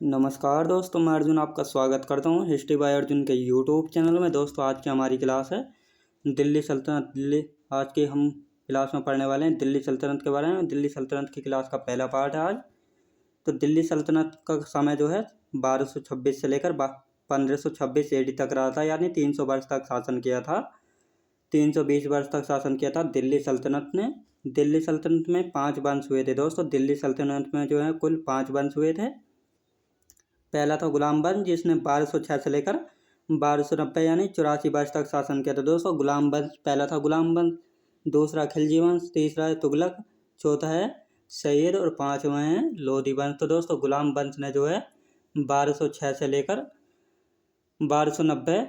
नमस्कार दोस्तों, मैं अर्जुन आपका स्वागत करता हूँ हिस्ट्री बाय अर्जुन के यूट्यूब चैनल में। दोस्तों, आज की हमारी क्लास है दिल्ली सल्तनत। आज के हम क्लास में पढ़ने वाले हैं दिल्ली सल्तनत के बारे में। दिल्ली सल्तनत की क्लास का पहला पार्ट है आज। तो दिल्ली सल्तनत का समय जो है 1226 से लेकर 1526 AD तक रहा था, यानी 300 वर्ष तक शासन किया था। 320 वर्ष तक शासन किया था दिल्ली सल्तनत ने। दिल्ली सल्तनत में 5 वंश हुए थे दोस्तों। दिल्ली सल्तनत में जो है कुल 5 वंश हुए थे। पहला था गुलाम वंश, जिसने 1206 से लेकर 1290 यानी 84 वर्ष तक शासन किया था दोस्तों। गुलाम वंश पहला था गुलाम वंश। दूसरा खिलजी वंश, तीसरा है तुगलक, चौथा है सैयद और पांचवा है लोधी वंश। तो दोस्तों, गुलाम वंश ने जो है 1206 से लेकर 1290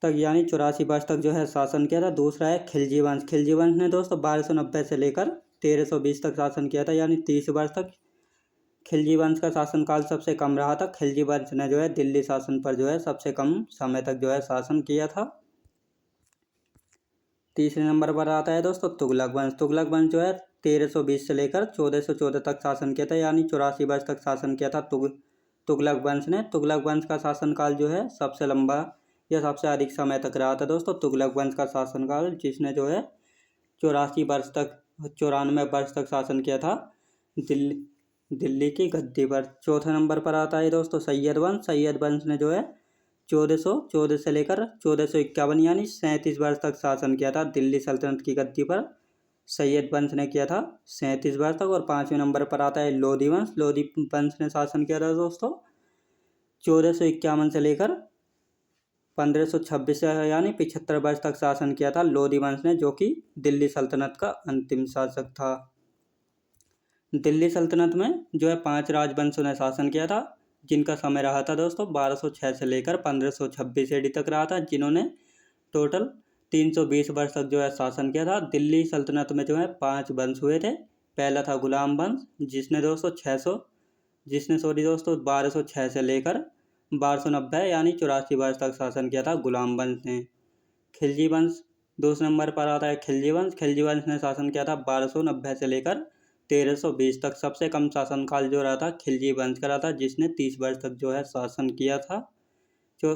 तक यानी 84 वर्ष तक जो है शासन किया था। दूसरा है खिलजी वंश। खिलजी वंश ने दोस्तों 1290 से लेकर 1320 तक शासन किया था, यानी 30 वर्ष तक खिलजी वंश का शासनकाल सबसे कम रहा था। खिलजी वंश ने जो है दिल्ली शासन पर जो है सबसे कम समय तक जो है शासन किया था। तीसरे नंबर पर आता है दोस्तों तुगलक वंश। तुगलक वंश जो है 1320 से लेकर 1414 तक शासन किया था, यानी 84 वर्ष तक शासन किया था तुगलक वंश ने। तुगलक वंश का शासनकाल जो है सबसे लंबा या सबसे अधिक समय तक रहा था दोस्तों। तुगलक वंश का शासनकाल, जिसने जो है 94 वर्ष तक 94 वर्ष तक शासन किया था दिल्ली की गद्दी पर। चौथे नंबर पर आता है दोस्तों सैयद वंश। सैयद वंश ने जो है 1414 से लेकर 1451 यानी 37 वर्ष तक शासन किया था दिल्ली सल्तनत की गद्दी पर। सैयद वंश ने किया था 37 वर्ष तक। और पाँचवें नंबर पर आता है लोधी वंश। लोधी वंश ने शासन किया था दोस्तों 1451 से लेकर 1526 यानी 75 वर्ष तक शासन किया था लोधी वंश ने, जो कि दिल्ली सल्तनत का अंतिम शासक था। दिल्ली सल्तनत में जो है 5 राजवंशों ने शासन किया था, जिनका समय रहा था दोस्तों 1206 से लेकर 1526 AD तक रहा था, जिन्होंने टोटल 320 वर्ष तक जो है शासन किया था। दिल्ली सल्तनत में जो है 5 वंश हुए थे। पहला था गुलाम वंश, जिसने 1206 से लेकर 1290 यानी 84 वर्ष तक शासन किया था गुलाम वंश ने। खिलजी वंश दूसरे नंबर पर आता है। खिलजी वंश ने शासन किया था 1290 से लेकर 1320 तक। सबसे कम शासनकाल जो रहा था खिलजी वंश का रहा था, जिसने 30 वर्ष तक जो है शासन किया था। जो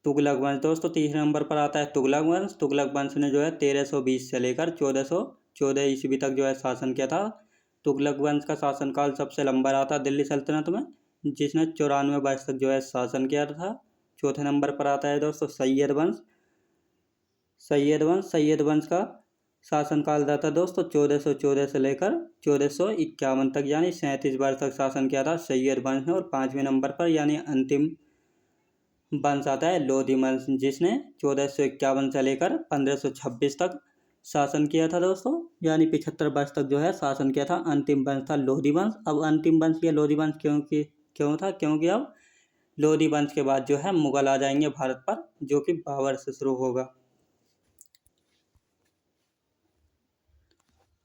तुगलक वंश दोस्तों तीसरे नंबर पर आता है तुगलक वंश। तुगलक वंश ने जो है 1320 से लेकर 1414 ईस्वी तक जो है शासन किया था। तुगलक वंश का शासनकाल सबसे लंबा रहा था दिल्ली सल्तनत में, जिसने 94 वर्ष तक जो है शासन किया था। चौथे नंबर पर आता है दोस्तों सैयद वंश। सैयद वंश का शासनकाल रहा था दोस्तों 1414 से लेकर 1451 तक, यानी 37 वर्ष तक शासन किया था सैयद वंश ने। और पाँचवें नंबर पर यानी अंतिम वंश आता है लोधी वंश, जिसने 1451 से लेकर 1526 तक शासन किया था दोस्तों, यानी 75 वर्ष तक जो है शासन किया था। अंतिम वंश था लोधी वंश। अब अंतिम वंश या लोधी वंश क्यों था? क्योंकि अब लोधी वंश के बाद जो है मुगल आ जाएंगे भारत पर, जो कि बाबर से शुरू होगा।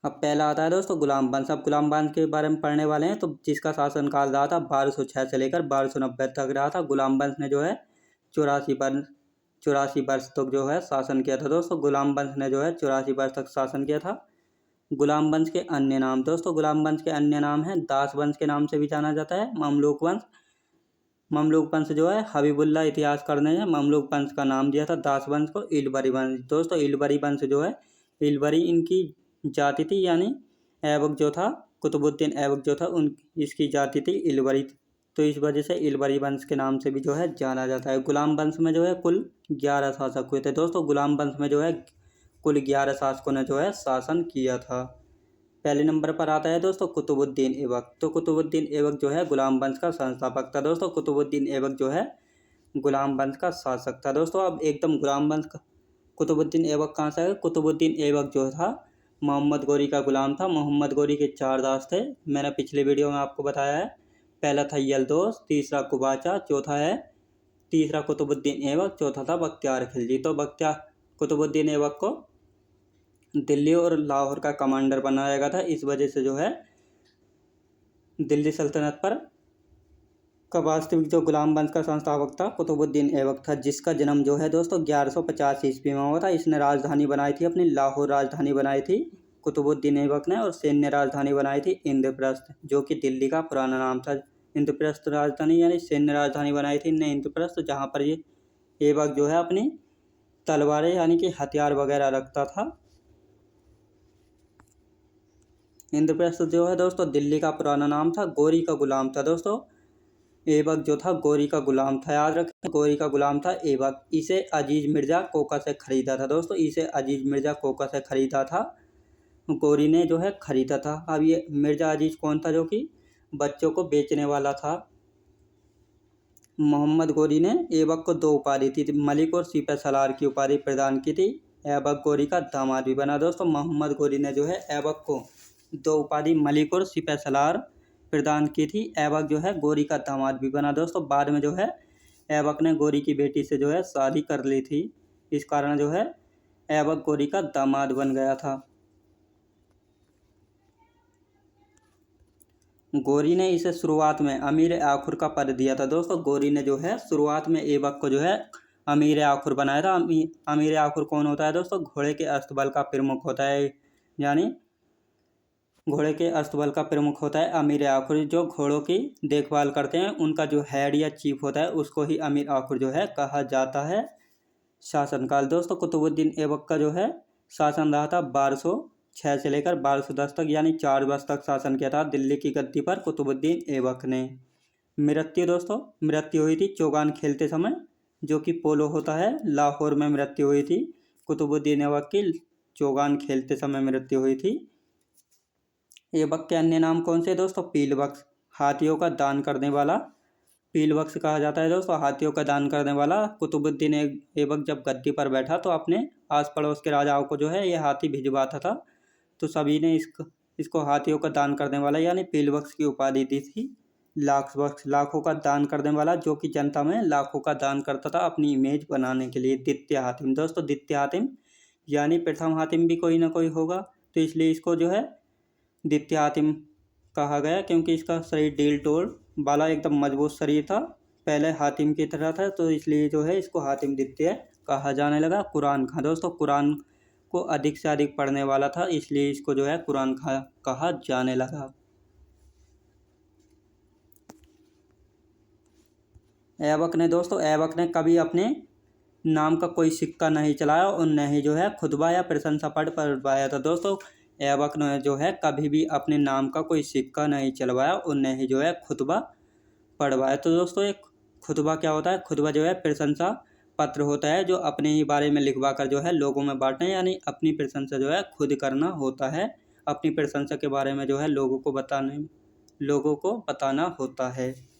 अब पहला आता है दोस्तों गुलाम वंश। अब गुलाम वंश के बारे में पढ़ने वाले हैं। तो जिसका शासनकाल रहा था 1206 से लेकर 1290 तक रहा था। गुलाम वंश ने जो है 84 वर्ष तक जो है शासन किया था दोस्तों। गुलाम वंश ने जो है 84 वर्ष तक शासन किया था। गुलाम वंश के अन्य नाम दोस्तों, गुलाम वंश के अन्य नाम हैं दास वंश के नाम से भी जाना जाता है। ममलूक वंश जो है हबीबुल्लाह इतिहास करने ने ममलूक वंश का नाम दिया था दास वंश को। इलबरी वंश दोस्तों, इलबरी वंश जो है इलबरी इनकी जाति थी, यानी ऐबक जो था कुतुबुद्दीन ऐबक जो था इसकी जाति थी इलबरी, तो इस वजह से इलबरी वंश के नाम से भी जो है जाना जाता है। गुलाम वंश में जो है कुल 11 शासक हुए थे दोस्तों। गुलाम वंश में जो है कुल 11 शासकों ने जो है शासन किया था। पहले नंबर पर आता है दोस्तों कुतुबुद्दीन ऐबक। तो कुतुबुद्दीन ऐबक जो है गुलाम वंश का संस्थापक था दोस्तों। कुतुबुद्दीन ऐबक जो है गुलाम वंश का शासक था दोस्तों। अब एकदम गुलाम वंश का कुतुबुद्दीन ऐबक कहाँ से है? कुतुबुद्दीन ऐबक जो था मोहम्मद गोरी का गुलाम था। मोहम्मद गोरी के 4 दास थे, मैंने पिछले वीडियो में आपको बताया है। पहला था यलदोस, तीसरा कुबाचा, तीसरा कुतुबुद्दीन ऐबक, चौथा था बख्तियार खिलजी। तो कुतुबुद्दीन ऐबक को दिल्ली और लाहौर का कमांडर बनाया गया था। इस वजह से जो है दिल्ली सल्तनत पर का वास्तविक जो गुलाम वंश का संस्थापक था कुतुबुद्दीन ऐबक था, जिसका जन्म जो है दोस्तों 1150 ईस्वी में हुआ था। इसने राजधानी बनाई थी अपनी लाहौर राजधानी बनाई थी कुतुबुद्दीन ऐबक ने, और सैन्य राजधानी बनाई थी इंद्रप्रस्थ, जो कि दिल्ली का पुराना नाम था। इंद्रप्रस्थ राजधानी यानी सैन्य राजधानी बनाई थी इनने इंद्रप्रस्थ, जहाँ पर ये ऐबक जो है अपनी तलवारें यानी कि हथियार वगैरह रखता था। इंद्रप्रस्थ जो है दोस्तों दिल्ली का पुराना नाम था, गोरी का गुलाम था दोस्तों। ऐबक जो था गोरी का गुलाम था, याद रखें गोरी का गुलाम था ऐबक। इसे अजीज मिर्जा कोका से खरीदा था दोस्तों, इसे अजीज मिर्जा कोका से खरीदा था, गोरी ने जो है खरीदा था। अब ये मिर्जा अजीज कौन था, जो कि बच्चों को बेचने वाला था। मोहम्मद गोरी ने ऐबक को 2 उपाधि थी, मलिक और सिपह सलार की उपाधि प्रदान की थी। ऐबक गोरी का दामाद भी बना दोस्तों। मोहम्मद गोरी ने जो है ऐबक को 2 उपाधि मलिक और सिपह सलार प्रदान की थी। ऐबक जो है गोरी का दामाद भी बना दोस्तों। बाद में जो है ऐबक ने गोरी की बेटी से जो है शादी कर ली थी, इस कारण जो है ऐबक गोरी का दामाद बन गया था। गोरी ने इसे शुरुआत में अमीर आखुर का पद दिया था दोस्तों। गोरी ने जो है शुरुआत में ऐबक को जो है अमीर आखुर बनाया था। अमीर आखुर कौन होता है दोस्तों, घोड़े के अस्तबल का प्रमुख होता है, यानी घोड़े के अस्तबल का प्रमुख होता है अमीर आखुर। जो घोड़ों की देखभाल करते हैं उनका जो हेड या चीफ होता है उसको ही अमीर आखुर जो है कहा जाता है। शासनकाल दोस्तों कुतुबुद्दीन ऐबक का जो है शासन रहा था 1206 से लेकर 1210 तक, यानी 4 वर्ष तक शासन किया था दिल्ली की गद्दी पर कुतुबुद्दीन ऐबक ने। मृत्यु दोस्तों, मृत्यु हुई थी चौगान खेलते समय, जो कि पोलो होता है, लाहौर में मृत्यु हुई थी कुतुबुद्दीन ऐबक की, चौगान खेलते समय मृत्यु हुई थी। ऐबक के अन्य नाम कौन से दोस्तों, पीलबख्श, हाथियों का दान करने वाला, पीलबख्श कहा जाता है दोस्तों, हाथियों का दान करने वाला। कुतुबुद्दीन ऐबक जब गद्दी पर बैठा तो अपने आस पड़ोस के राजाओं को जो है ये हाथी भिजवाता था, तो सभी ने इसको हाथियों का दान करने वाला यानी पीलबख्श की उपाधि दी थी। लाखबख्श, लाखों का दान करने वाला, जो कि जनता में लाखों का दान करता था अपनी इमेज बनाने के लिए। द्वितीय हातिम दोस्तों, द्वितीय हातिम यानी प्रथम हातिम भी कोई ना कोई होगा, तो इसलिए इसको जो है द्वितीय हातिम कहा गया, क्योंकि इसका शरीर डील टोल वाला एकदम मजबूत शरीर था, पहले हातिम की तरह था, तो इसलिए जो है इसको हातिम द्वितीय कहा जाने लगा। कुरान खां दोस्तों, कुरान को अधिक से अधिक पढ़ने वाला था, इसलिए इसको जो है कुरान खां कहा जाने लगा। ऐबक ने दोस्तों, ऐबक ने कभी अपने नाम का कोई सिक्का नहीं चलाया और न ही जो है खुतबा या प्रशंसा पढ़ पढ़वाया था दोस्तों। ऐबक ने जो है कभी भी अपने नाम का कोई सिक्का नहीं चलवाया और न ही जो है खुतबा पढ़वाया। तो दोस्तों एक खुतबा क्या होता है, खुतबा जो है प्रशंसा पत्र होता है, जो अपने ही बारे में लिखवा कर जो है लोगों में बांटना, यानी अपनी प्रशंसा जो है खुद करना होता है, अपनी प्रशंसा के बारे में जो है लोगों को बताना होता है।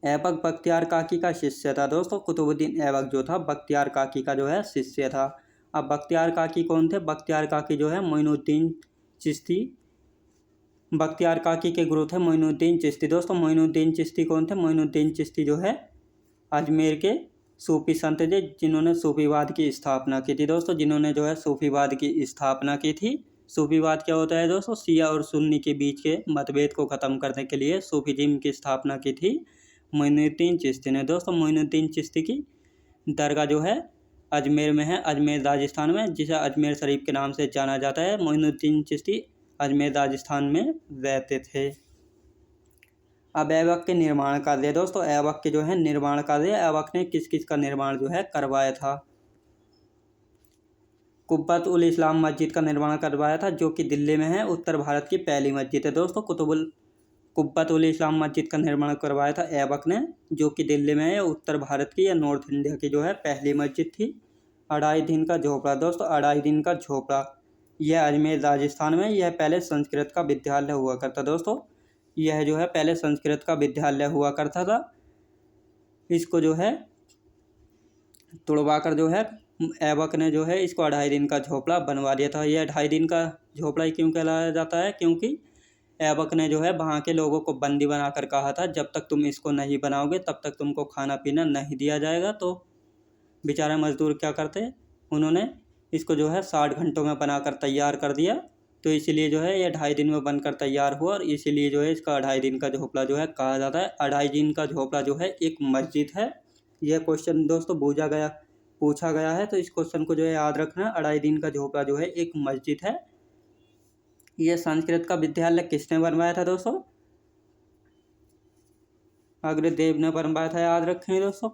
ऐबक बख्तियार काकी का शिष्य था दोस्तों। कुतुबुद्दीन ऐबक जो था बख्तियार काकी का जो है शिष्य था। अब बख्तियार काकी कौन थे, बख्तियार काकी जो है मोइनुद्दीन चिश्ती, बख्तियार काकी के गुरु थे मोइनुद्दीन चिश्ती। दोस्तों मोइनुद्दीन चिश्ती कौन थे, मोइनुद्दीन चिश्ती जो है अजमेर के सूफी संत थे, जिन्होंने सूफीवाद की स्थापना की थी दोस्तों, जिन्होंने जो है सूफीवाद की स्थापना की थी। सूफीवाद क्या होता है दोस्तों, शिया और सुन्नी के बीच के मतभेद को ख़त्म करने के लिए सूफीज़्म की स्थापना की थी मोइनुद्दीन चिश्ती ने। दोस्तों मोइनुद्दीन चिश्ती की दरगाह जो है अजमेर में है, अजमेर राजस्थान में, जिसे अजमेर शरीफ के नाम से जाना जाता है। मोइनुद्दीन चिश्ती अजमेर राजस्थान में रहते थे। अब ऐबक के निर्माण कार्य दोस्तों, ऐबक के जो है निर्माण कार्य, ऐबक ने किस किस का निर्माण जो है करवाया था। कुब्बत उल इस्लाम मस्जिद का निर्माण करवाया था, जो कि दिल्ली में है, उत्तर भारत की पहली मस्जिद है दोस्तों। कुब्बत उल इस्लाम मस्जिद का निर्माण करवाया था ऐबक ने, जो कि दिल्ली में है, उत्तर भारत की या नॉर्थ इंडिया की जो है पहली मस्जिद थी। 2.5 दिन का झोपड़ा दोस्तों, 2.5 दिन का झोपड़ा, यह अजमेर राजस्थान में, यह पहले संस्कृत का विद्यालय हुआ करता दोस्तों, यह जो है पहले संस्कृत का विद्यालय हुआ करता था। इसको जो है तोड़वा कर जो है ऐबक ने जो है इसको 2.5 दिन का झोपड़ा बनवा दिया था। यह 2.5 दिन का झोपड़ा क्यों कहलाया जाता है, क्योंकि ऐबक ने जो है वहाँ के लोगों को बंदी बनाकर कहा था, जब तक तुम इसको नहीं बनाओगे तब तक तुमको खाना पीना नहीं दिया जाएगा। तो बेचारे मजदूर क्या करते, उन्होंने इसको जो है 60 घंटों में बनाकर तैयार कर दिया, तो इसीलिए जो है ये 2.5 दिन में बनकर तैयार हुआ, और इसीलिए जो है इसका 2.5 दिन का झोपड़ा जो है कहा जाता है। 2.5 दिन का झोपड़ा जो है एक मस्जिद है। यह क्वेश्चन दोस्तों पूछा गया है, तो इस क्वेश्चन को जो है याद रखना। 2.5 दिन का झोपड़ा जो है एक मस्जिद है। यह संस्कृत का विद्यालय किसने बनवाया था दोस्तों, अग्रदेव ने बनवाया था, याद रखें दोस्तों।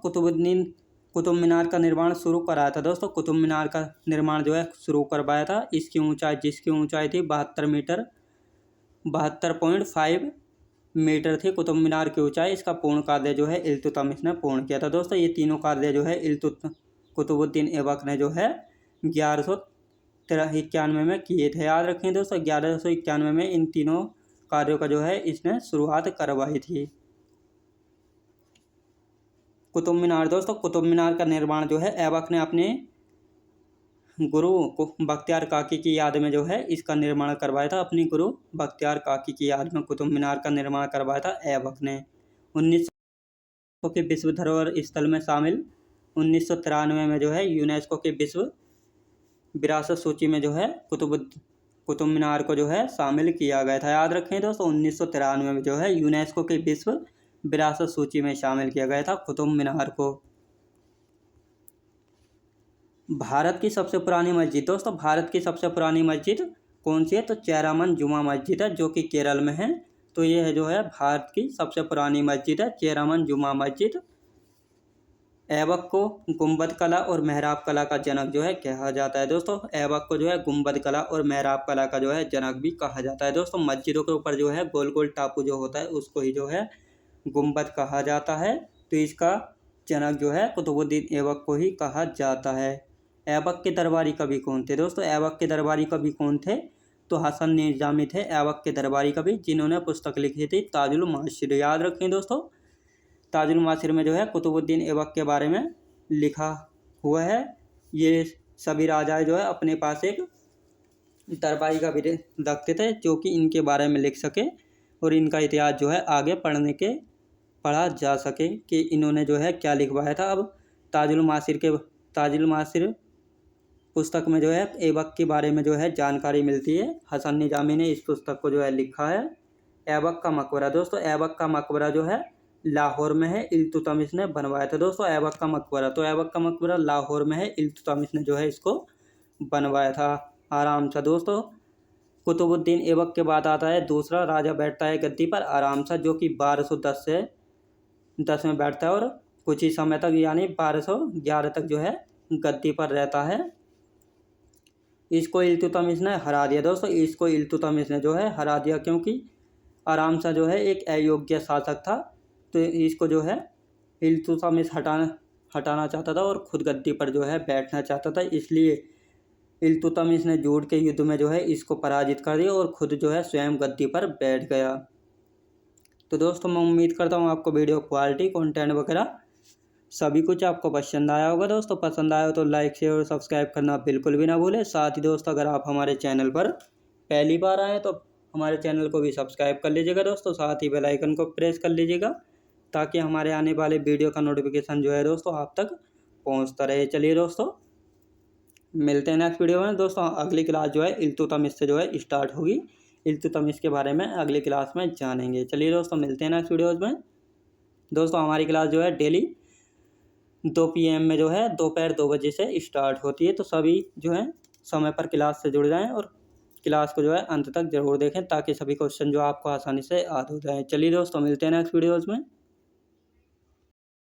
कुतुब मीनार का निर्माण शुरू कराया था दोस्तों। कुतुब मीनार का निर्माण जो है शुरू करवाया था। जिसकी ऊंचाई थी 72 मीटर, 72.5 मीटर थी कुतुब मीनार की ऊंचाई। इसका पूर्ण कार्य जो है इल्तुतमिश ने पूर्ण किया था दोस्तों। ये तीनों कार्य जो है कुतुबुद्दीन ऐबक ने जो है 1191 में किए थे, याद रखें दोस्तों। 1191 में इन तीनों कार्यों का जो है इसने शुरुआत करवाई थी। कुतुब मीनार दोस्तों, कुतुब मीनार का निर्माण जो है ऐबक ने अपने गुरु को बख्तियार काकी की याद में जो है इसका निर्माण करवाया था। अपनी गुरु बख्तियार काकी की याद में कुतुब मीनार का निर्माण करवाया था ऐबक ने। 1900 के विश्व धरोहर स्थल में शामिल 1993 में जो है यूनेस्को के विश्व विरासत सूची में जो है कुतुब मीनार को जो है शामिल किया गया था, याद रखें दोस्तों। 1993 में जो है यूनेस्को के विश्व विरासत सूची में शामिल किया गया था कुतुब मीनार को। भारत की सबसे पुरानी मस्जिद दोस्तों, भारत की सबसे पुरानी मस्जिद कौन सी है? तो चेरामन जुमा मस्जिद है, जो कि केरल में है। तो ये है जो है भारत की सबसे पुरानी मस्जिद है, चेरामन जुमा मस्जिद। ऐबक को गुंबद कला और मेहराब कला का जनक जो है कहा जाता है दोस्तों। ऐबक को जो है गुंबद कला और मेहराब कला का जो है जनक भी कहा जाता है दोस्तों। मस्जिदों के ऊपर जो है गोल गोल टापू जो होता है उसको ही जो है गुंबद कहा जाता है। तो इसका जनक जो है कुतुबुद्दीन ऐबक को ही कहा जाता है। ऐबक के दरबारी कवि कौन थे दोस्तों? ऐबक के दरबारी कवि कौन थे? तो हसन निजामी थे ऐबक के दरबारी कवि, जिन्होंने पुस्तक लिखी थी ताजुल माशिर, याद रखें दोस्तों। ताजुल माशिर में जो है कुतुबुद्दीन ऐबक के बारे में लिखा हुआ है। ये सभी राजाएं जो है अपने पास एक दरबारी कवि रखते थे, जो कि इनके बारे में लिख सके और इनका इतिहास जो है आगे पढ़ा जा सके कि इन्होंने जो है क्या लिखवाया था। अब ताजुल माशिर पुस्तक में जो है ऐबक के बारे में जो है जानकारी मिलती है। हसन निजामी ने इस पुस्तक को जो है लिखा है। ऐबक का मकबरा दोस्तों, ऐबक का मकबरा जो है लाहौर में है, इल्तुतमिश ने बनवाया था दोस्तों ऐबक का मकबरा। तो ऐबक का मकबरा लाहौर में है, इल्तुतमिश ने जो है इसको बनवाया था। आराम से दोस्तों, कुतुबुद्दीन ऐबक के बाद आता है दूसरा राजा बैठता है गद्दी पर आराम से, जो कि 1210 में बैठता है और कुछ ही समय तक यानी 1211 तक जो है गद्दी पर रहता है। इसको इल्तुतमिश ने हरा दिया दोस्तों। इसको इल्तुतमिश ने जो है हरा दिया, क्योंकि आराम से जो है एक अयोग्य शासक था। तो इसको जो है इल्तुतमिश हटाना चाहता था और खुद गद्दी पर जो है बैठना चाहता था। इसलिए इल्तुतमिश ने जोड़ के युद्ध में जो है इसको पराजित कर दिया और खुद जो है स्वयं गद्दी पर बैठ गया। तो दोस्तों मैं उम्मीद करता हूँ आपको वीडियो क्वालिटी, कंटेंट वगैरह सभी कुछ आपको पसंद आया होगा। दोस्तों पसंद आया हो तो लाइक शेयर और सब्सक्राइब करना बिल्कुल भी ना भूलें। साथ ही दोस्तों अगर आप हमारे चैनल पर पहली बार आए तो हमारे चैनल को भी सब्सक्राइब कर लीजिएगा दोस्तों। साथ ही बेल आइकन को प्रेस कर लीजिएगा, ताकि हमारे आने वाले वीडियो का नोटिफिकेशन जो है दोस्तों आप तक पहुँचता रहे। चलिए दोस्तों मिलते हैं नेक्स्ट वीडियो में। दोस्तों अगली क्लास जो है इल्तुतमिश से जो है स्टार्ट होगी। इल्तुतमिश के बारे में अगली क्लास में जानेंगे। चलिए दोस्तों मिलते हैं नेक्स्ट वीडियोज़ में। दोस्तों हमारी क्लास जो है डेली 2 PM में जो है दोपहर 2 बजे से स्टार्ट होती है। तो सभी जो है समय पर क्लास से जुड़ जाएं और क्लास को जो है अंत तक ज़रूर देखें, ताकि सभी क्वेश्चन जो आपको आसानी से याद हो जाएं। चलिए दोस्तों मिलते हैं नेक्स्ट वीडियोज़ में।